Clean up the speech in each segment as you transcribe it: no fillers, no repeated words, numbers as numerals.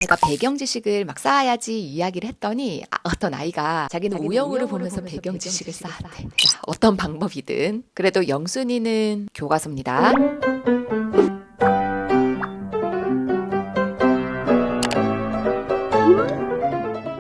제가 배경 지식을 막 쌓아야지 이야기를 했더니 어떤 아이가 자기는 우영우를 보면서 배경 지식을 쌓았대. 자, 어떤 방법이든 그래도 영순이는 교과서입니다.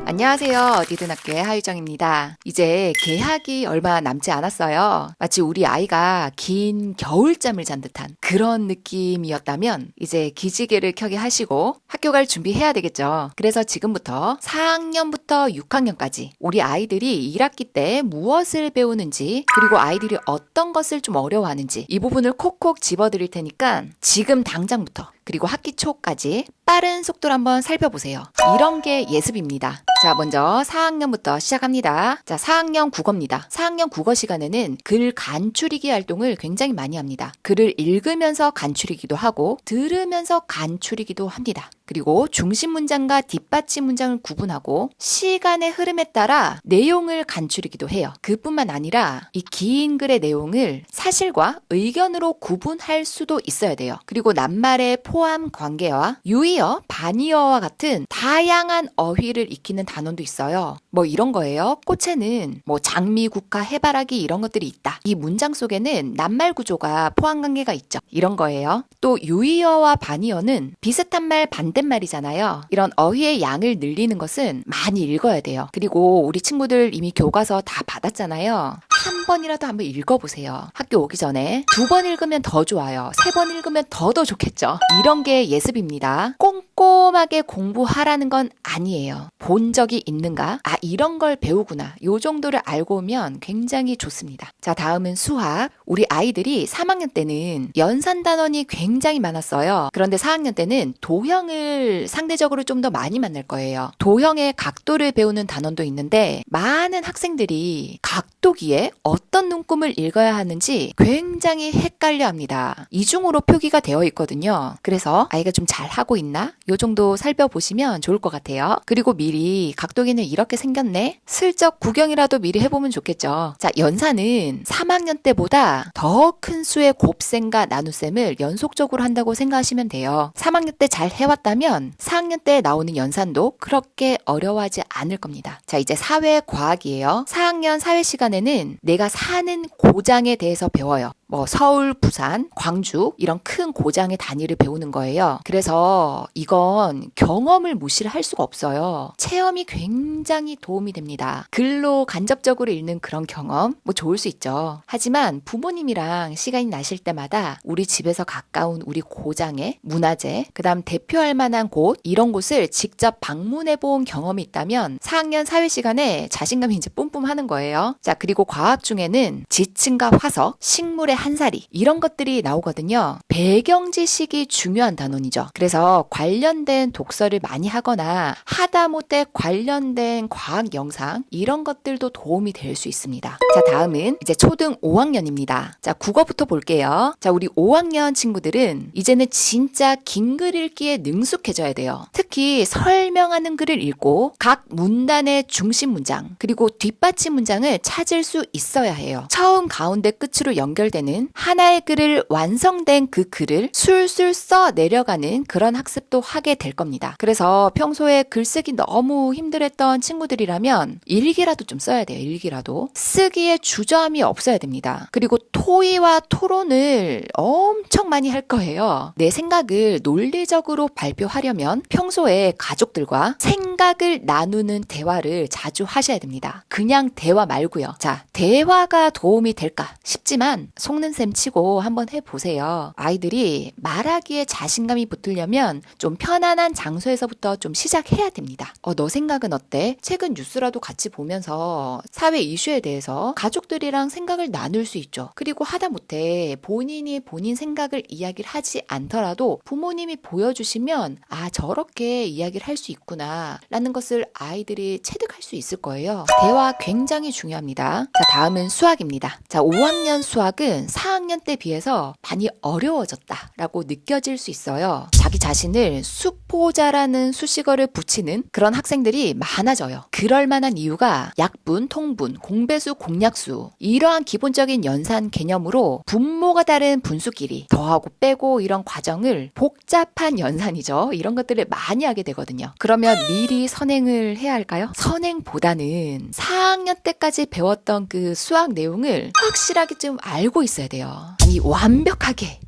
안녕하세요. 어디든 학교의 하유정입니다. 이제 개학이 얼마 남지 않았어요. 마치 우리 아이가 긴 겨울잠을 잔 듯한 그런 느낌이었다면 이제 기지개를 켜게 하시고 학교 갈 준비해야 되겠죠. 그래서 지금부터 4학년부터 6학년까지 우리 아이들이 1학기 때 무엇을 배우는지 그리고 아이들이 어떤 것을 좀 어려워하는지 이 부분을 콕콕 집어드릴 테니까 지금 당장부터 그리고 학기 초까지 빠른 속도로 한번 살펴보세요. 이런 게 예습입니다. 자, 먼저 4학년부터 시작합니다. 자, 4학년 국어입니다. 4학년 국어 시간에는 글 간추리기 활동을 굉장히 많이 합니다. 글을 읽으면서 간추리기도 하고 들으면서 간추리기도 합니다. 그리고 중심 문장과 뒷받침 문장을 구분하고 시간의 흐름에 따라 내용을 간추리기도 해요. 그뿐만 아니라 이 긴 글의 내용을 사실과 의견으로 구분할 수도 있어야 돼요. 그리고 낱말의 포함 관계와 유의어, 반의어와 같은 다양한 어휘를 익히는 단원도 있어요. 뭐 이런 거예요. 꽃에는 뭐 장미, 국화, 해바라기 이런 것들이 있다. 이 문장 속에는 낱말 구조가 포함 관계가 있죠. 이런 거예요. 또 유의어와 반의어는 비슷한 말 반대말이잖아요. 이런 어휘의 양을 늘리는 것은 많이 읽어야 돼요. 그리고 우리 친구들 이미 교과서 다 받았잖아요. 한 번이라도 한번 읽어보세요. 학교 오기 전에 2번 읽으면 더 좋아요. 3번 읽으면 더 좋겠죠. 이런 게 예습입니다. 꼼꼼하게 공부하라는 건 아니에요. 본 적이 있는가? 아, 이런 걸 배우구나. 요 정도를 알고 오면 굉장히 좋습니다. 자, 다음은 수학. 우리 아이들이 3학년 때는 연산 단원이 굉장히 많았어요. 그런데 4학년 때는 도형을 상대적으로 좀 더 많이 만날 거예요. 도형의 각도를 배우는 단원도 있는데 많은 학생들이 각도기에 어떤 눈금을 읽어야 하는지 굉장히 헷갈려 합니다. 이중으로 표기가 되어 있거든요. 그래서 아이가 좀 잘하고 있나? 요 정도 살펴보시면 좋을 것 같아요. 그리고 미리 각도기는 이렇게 생겼네? 슬쩍 구경이라도 미리 해보면 좋겠죠. 자, 연산은 3학년 때보다 더 큰 수의 곱셈과 나눗셈을 연속적으로 한다고 생각하시면 돼요. 3학년 때 잘 해왔다면 4학년 때 나오는 연산도 그렇게 어려워하지 않을 겁니다. 자, 이제 사회과학이에요. 4학년 사회 시간에는 내가 사는 고장에 대해서 배워요. 뭐 서울, 부산, 광주 이런 큰 고장의 단위를 배우는 거예요. 그래서 이건 경험을 무시를 할 수가 없어요. 체험이 굉장히 도움이 됩니다. 글로 간접적으로 읽는 그런 경험 뭐 좋을 수 있죠. 하지만 부모님이랑 시간이 나실 때마다 우리 집에서 가까운 우리 고장의 문화재, 그다음 대표할 만한 곳 이런 곳을 직접 방문해 본 경험이 있다면 4학년 사회 시간에 자신감이 이제 뿜뿜하는 거예요. 자, 그리고 과학 중에는 지층과 화석, 식물의 한사리 이런 것들이 나오거든요. 배경 지식이 중요한 단원이죠. 그래서 관련된 독서를 많이 하거나 하다못해 관련된 과학 영상 이런 것들도 도움이 될 수 있습니다. 자, 다음은 이제 초등 5학년입니다. 자, 국어부터 볼게요. 자, 우리 5학년 친구들은 이제는 진짜 긴 글 읽기에 능숙해져야 돼요. 특히 설명하는 글을 읽고 각 문단의 중심 문장 그리고 뒷받침 문장을 찾을 수 있어야 해요. 처음 가운데 끝으로 연결되는 하나의 글을 완성된 그 글을 술술 써 내려가는 그런 학습도 하게 될 겁니다. 그래서 평소에 글쓰기 너무 힘들었던 친구들이라면 일기라도 좀 써야 돼요. 일기라도. 쓰기에 주저함이 없어야 됩니다. 그리고 토의와 토론을 엄청 많이 할 거예요. 내 생각을 논리적으로 발표하려면 평소에 가족들과 생각을 나누는 대화를 자주 하셔야 됩니다. 그냥 대화 말고요. 자, 대화가 도움이 될까 싶지만 속는 셈 치고 한번 해보세요. 아이들이 말하기에 자신감이 붙으려면 좀 편안한 장소에서부터 좀 시작해야 됩니다. 너 생각은 어때? 최근 뉴스라도 같이 보면서 사회 이슈에 대해서 가족들이랑 생각을 나눌 수 있죠. 그리고 하다못해 본인이 본인 생각을 이야기를 하지 않더라도 부모님이 보여주시면 저렇게 이야기를 할 수 있구나 라는 것을 아이들이 체득할 수 있을 거예요. 대화 굉장히 중요합니다. 자, 다음은 수학입니다. 자, 5학년 수학은 4학년 때 비해서 많이 어려워졌다라고 느껴질 수 있어요. 자기 자신을 수포자라는 수식어를 붙이는 그런 학생들이 많아져요. 그럴 만한 이유가 약분, 통분, 공배수, 공약수 이러한 기본적인 연산 개념으로 분모가 다른 분수끼리 더하고 빼고 이런 과정을 복잡한 연산이죠. 이런 것들을 많이 하게 되거든요. 그러면 미리 선행을 해야 할까요? 선행보다는 4학년 때까지 배웠던 그 수학 내용을 확실하게 좀 알고 있어야 돼요. 아니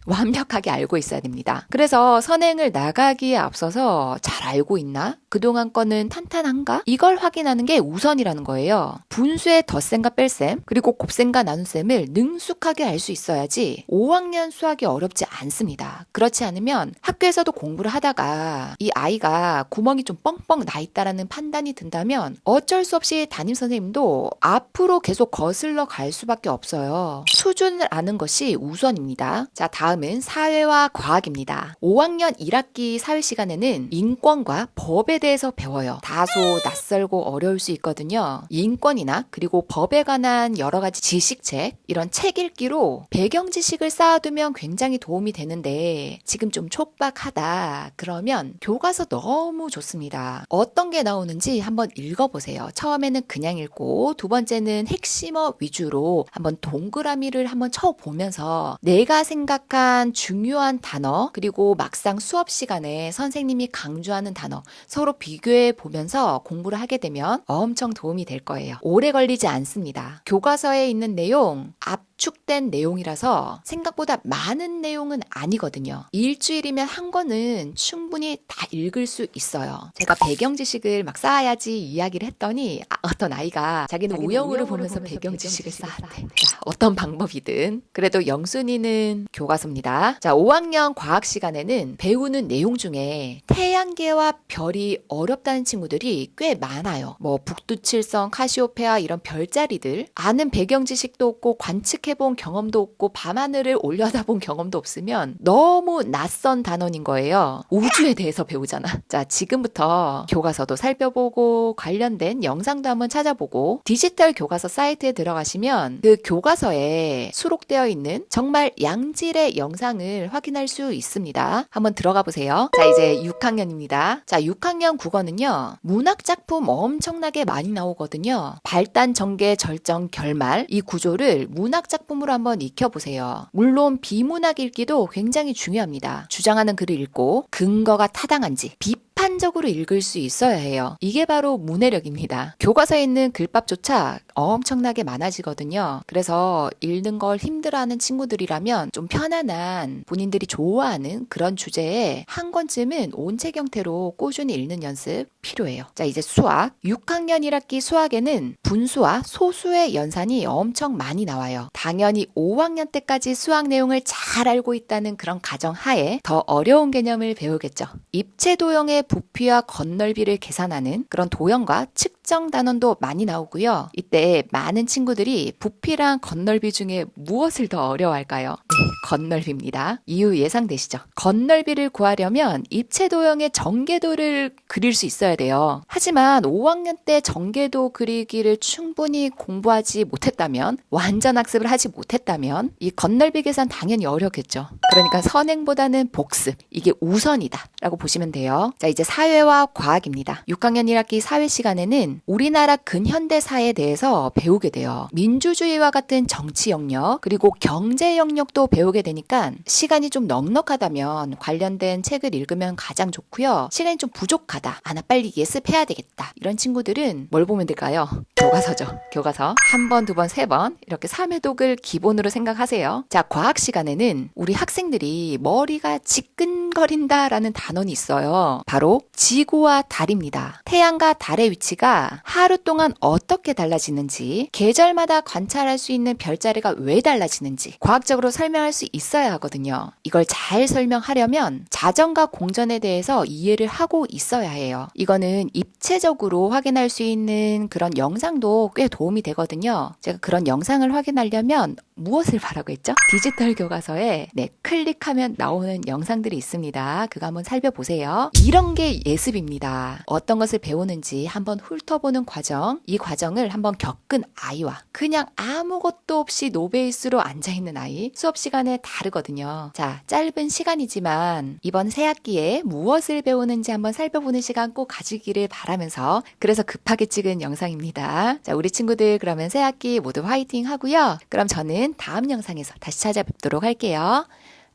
완벽하게 알고 있어야 됩니다. 그래서 선행을 나가기에 앞서서 잘 알고 있나? 그동안 거는 탄탄한가? 이걸 확인하는 게 우선이라는 거예요. 분수의 덧셈과 뺄셈, 그리고 곱셈과 나눗셈을 능숙하게 알 수 있어야지 5학년 수학이 어렵지 않습니다. 그렇지 않으면 학교에서도 공부를 하다가 이 아이가 구멍이 좀 뻥뻥 나 있다라는 판단이 든다면 어쩔 수 없이 담임 선생님도 앞으로 계속 거슬러 갈 수밖에 없어요. 수준을 아는 것이 우선입니다. 자, 다음은 사회와 과학입니다. 5학년 1학기 사회 시간에는 인권과 법에 대해서 배워요. 다소 낯설고 어려울 수 있거든요. 인권이나 그리고 법에 관한 여러 가지 지식책, 이런 책 읽기로 배경 지식을 쌓아두면 굉장히 도움이 되는데 지금 좀 촉박하다 그러면 교과서 너무 좋습니다. 어떤 게 나오는지 한번 읽어보세요. 처음에는 그냥 읽고 두 번째는 핵심어 위주로 한번 동그라미를 한번 쳐보면서 내가 생각한 중요한 단어 그리고 막상 수업 시간에 선생님이 강조하는 단어 서로 비교해 보면서 공부를 하게 되면 엄청 도움이 될 거예요. 오래 걸리지 않습니다. 교과서에 있는 내용 압축된 내용이라서 생각보다 많은 내용은 아니거든요. 일주일이면 한 권은 충분히 다 읽을 수 있어요. 제가 배경 지식을 막 쌓아야지 이야기를 했더니 어떤 아이가 자기는 우영우를 보면서 배경 지식을 쌓았대. 자, 어떤 방법이든 그래도 영순이는 교과서입니다. 자, 5학년 과학 시간에는 배우는 내용 중에 태양계와 별이 어렵다는 친구들이 꽤 많아요. 뭐 북두칠성, 카시오페아 이런 별자리들 아는 배경 지식도 없고 관측해본 경험도 없고 밤하늘을 올려다본 경험도 없으면 너무 낯선 단원인 거예요. 우주에 대해서 배우잖아. 자, 지금부터 교과서도 살펴보고 관련된 영상도 한번 찾아보고 디지털 교과서 사이트에 들어가시면 그 교과서에 수록되어 있는 정말 양질의 영상을 확인할 수 있습니다. 한번 들어가 보세요. 자, 이제 6학년입니다. 자, 6학년 국어는요. 문학 작품 엄청나게 많이 나오거든요. 발단, 전개, 절정, 결말 이 구조를 문학 작품으로 한번 익혀보세요. 물론 비문학 읽기도 굉장히 중요합니다. 주장하는 글을 읽고 근거가 타당한지 비판적으로 읽을 수 있어야 해요. 이게 바로 문해력입니다. 교과서에 있는 글밥조차 엄청나게 많아지거든요. 그래서 읽는 걸 힘들어하는 친구들이라면 좀 편안한 본인들이 좋아하는 그런 주제에 한 권쯤은 온책 형태로 꾸준히 읽는 연습 필요해요. 자, 이제 수학. 6학년 1학기 수학에는 분수와 소수의 연산이 엄청 많이 나와요. 당연히 5학년 때까지 수학 내용을 잘 알고 있다는 그런 가정 하에 더 어려운 개념을 배우겠죠. 입체 도형의 부피와 건널비를 계산하는 그런 도형과 측정 단원도 많이 나오고요. 이때 많은 친구들이 부피랑 건널비 중에 무엇을 더 어려워할까요? 네, 건널비입니다. 이유 예상되시죠? 건널비를 구하려면 입체 도형의 전개도를 그릴 수 있어야 돼요. 하지만 5학년 때 전개도 그리기를 충분히 공부하지 못했다면, 완전 학습을 하지 못했다면 이 건널비 계산 당연히 어렵겠죠. 그러니까 선행보다는 복습, 이게 우선이다 라고 보시면 돼요. 자, 이제 사회와 과학입니다. 6학년 1학기 사회 시간에는 우리나라 근현대사에 대해서 배우게 돼요. 민주주의와 같은 정치 영역 그리고 경제 영역도 배우게 되니까 시간이 좀 넉넉하다면 관련된 책을 읽으면 가장 좋고요. 시간이 좀 부족하다. 나 빨리 예습해야 되겠다. 이런 친구들은 뭘 보면 될까요? 교과서죠. 교과서. 한 번, 두 번, 세 번 이렇게 3회독을 기본으로 생각하세요. 자, 과학 시간에는 우리 학생들이 머리가 지끈거린다라는 단원이 있어요. 바로 지구와 달입니다. 태양과 달의 위치가 하루 동안 어떻게 달라지는지, 계절마다 관찰할 수 있는 별자리가 왜 달라지는지 과학적으로 설명할 수 있어야 하거든요. 이걸 잘 설명하려면 자전과 공전에 대해서 이해를 하고 있어야 해요. 이거는 입체적으로 확인할 수 있는 그런 영상도 꽤 도움이 되거든요. 제가 그런 영상을 확인하려면 무엇을 바라고 했죠? 디지털 교과서에 클릭하면 나오는 영상들이 있습니다. 그거 한번 살펴보세요. 이런 게 예습입니다. 어떤 것을 배우는지 한번 훑어보는 과정, 이 과정을 한번 겪은 아이와 그냥 아무것도 없이 노베이스로 앉아있는 아이, 수업 시간에 다르거든요. 자, 짧은 시간이지만 이번 새학기에 무엇을 배우는지 한번 살펴보는 시간 꼭 가지기를 바라면서, 그래서 급하게 찍은 영상입니다. 자, 우리 친구들 그러면 새학기 모두 화이팅 하고요. 그럼 저는 다음 영상에서 다시 찾아뵙도록 할게요.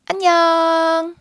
안녕!